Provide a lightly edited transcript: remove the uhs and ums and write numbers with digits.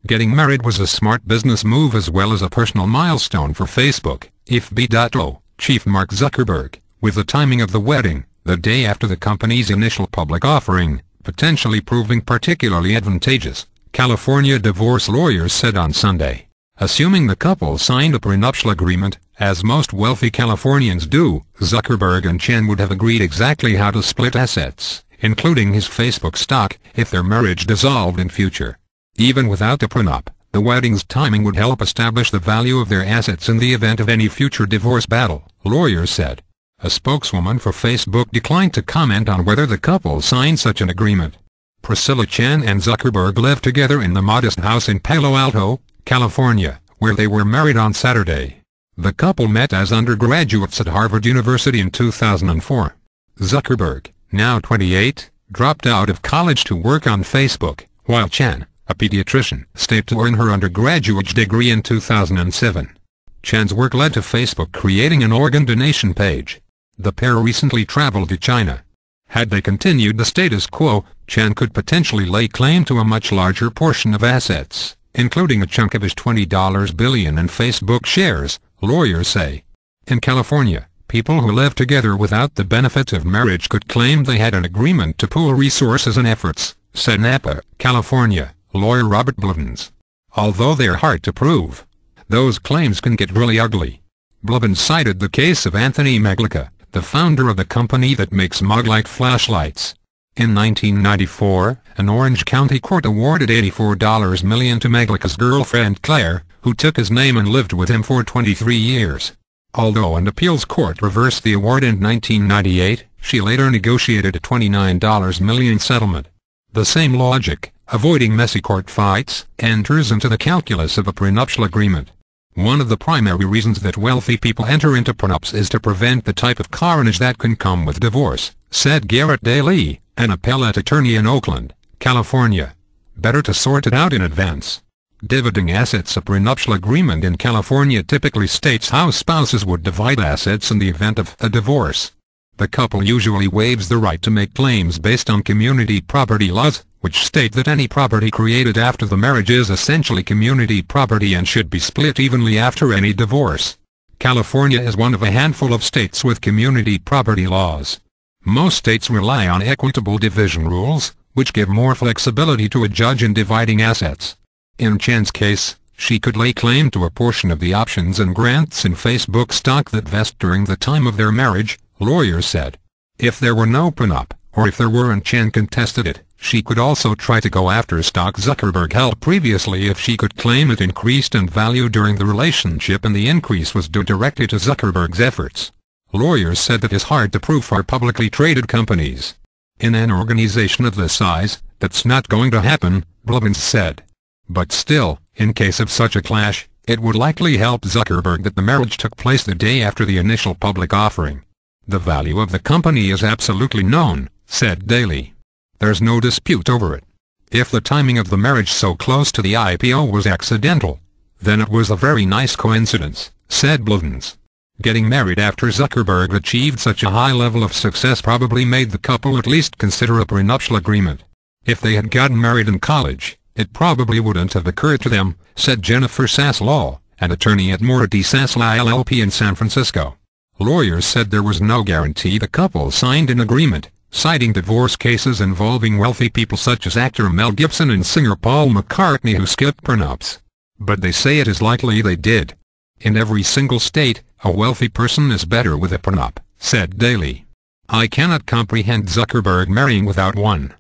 Getting married was a smart business move as well as a personal milestone for Facebook, IPO chief Mark Zuckerberg, with the timing of the wedding, the day after the company's initial public offering, potentially proving particularly advantageous, California divorce lawyers said on Sunday. Assuming the couple signed a prenuptial agreement, as most wealthy Californians do, Zuckerberg and Chen would have agreed exactly how to split assets, including his Facebook stock, if their marriage dissolved in future. Even without the prenup, the wedding's timing would help establish the value of their assets in the event of any future divorce battle, lawyers said. A spokeswoman for Facebook declined to comment on whether the couple signed such an agreement. Priscilla Chen and Zuckerberg live together in the modest house in Palo Alto, California, where they were married on Saturday. The couple met as undergraduates at Harvard University in 2004. Zuckerberg, now 28, dropped out of college to work on Facebook, while Chen, a pediatrician, stayed to earn her undergraduate degree in 2007. Chen's work led to Facebook creating an organ donation page. The pair recently traveled to China. Had they continued the status quo, Chen could potentially lay claim to a much larger portion of assets, including a chunk of his $20 billion in Facebook shares, lawyers say. In California, people who live together without the benefits of marriage could claim they had an agreement to pool resources and efforts, said Napa, California, lawyer Robert Blevins. Although they're hard to prove, those claims can get really ugly. Blevins cited the case of Anthony Maglica, the founder of the company that makes Maglite flashlights. In 1994, an Orange County court awarded $84 million to Maglica's girlfriend Claire, who took his name and lived with him for 23 years. Although an appeals court reversed the award in 1998, she later negotiated a $29 million settlement. The same logic, avoiding messy court fights, enters into the calculus of a prenuptial agreement. One of the primary reasons that wealthy people enter into prenups is to prevent the type of carnage that can come with divorce, said Garrett Daly, an appellate attorney in Oakland, California. Better to sort it out in advance. Dividing assets. A prenuptial agreement in California typically states how spouses would divide assets in the event of a divorce. The couple usually waives the right to make claims based on community property laws, which state that any property created after the marriage is essentially community property and should be split evenly after any divorce. California is one of a handful of states with community property laws. Most states rely on equitable division rules, which give more flexibility to a judge in dividing assets. In Chen's case, she could lay claim to a portion of the options and grants in Facebook stock that vest during the time of their marriage, lawyers said. If there were no prenup, or if there were and Chen contested it, she could also try to go after stock Zuckerberg held previously if she could claim it increased in value during the relationship and the increase was due directly to Zuckerberg's efforts. Lawyers said that is hard to prove for publicly traded companies. In an organization of this size, that's not going to happen, Blevins said. But still, in case of such a clash, it would likely help Zuckerberg that the marriage took place the day after the initial public offering. The value of the company is absolutely known, said Daly. There's no dispute over it. If the timing of the marriage so close to the IPO was accidental, then it was a very nice coincidence, said Blevins. Getting married after Zuckerberg achieved such a high level of success probably made the couple at least consider a prenuptial agreement. If they had gotten married in college, it probably wouldn't have occurred to them, said Jennifer Saslaw, an attorney at Mora D. Sasla LLP in San Francisco. Lawyers said there was no guarantee the couple signed an agreement, citing divorce cases involving wealthy people such as actor Mel Gibson and singer Paul McCartney who skipped prenups. But they say it is likely they did. In every single state, a wealthy person is better with a prenup, said Daly. I cannot comprehend Zuckerberg marrying without one.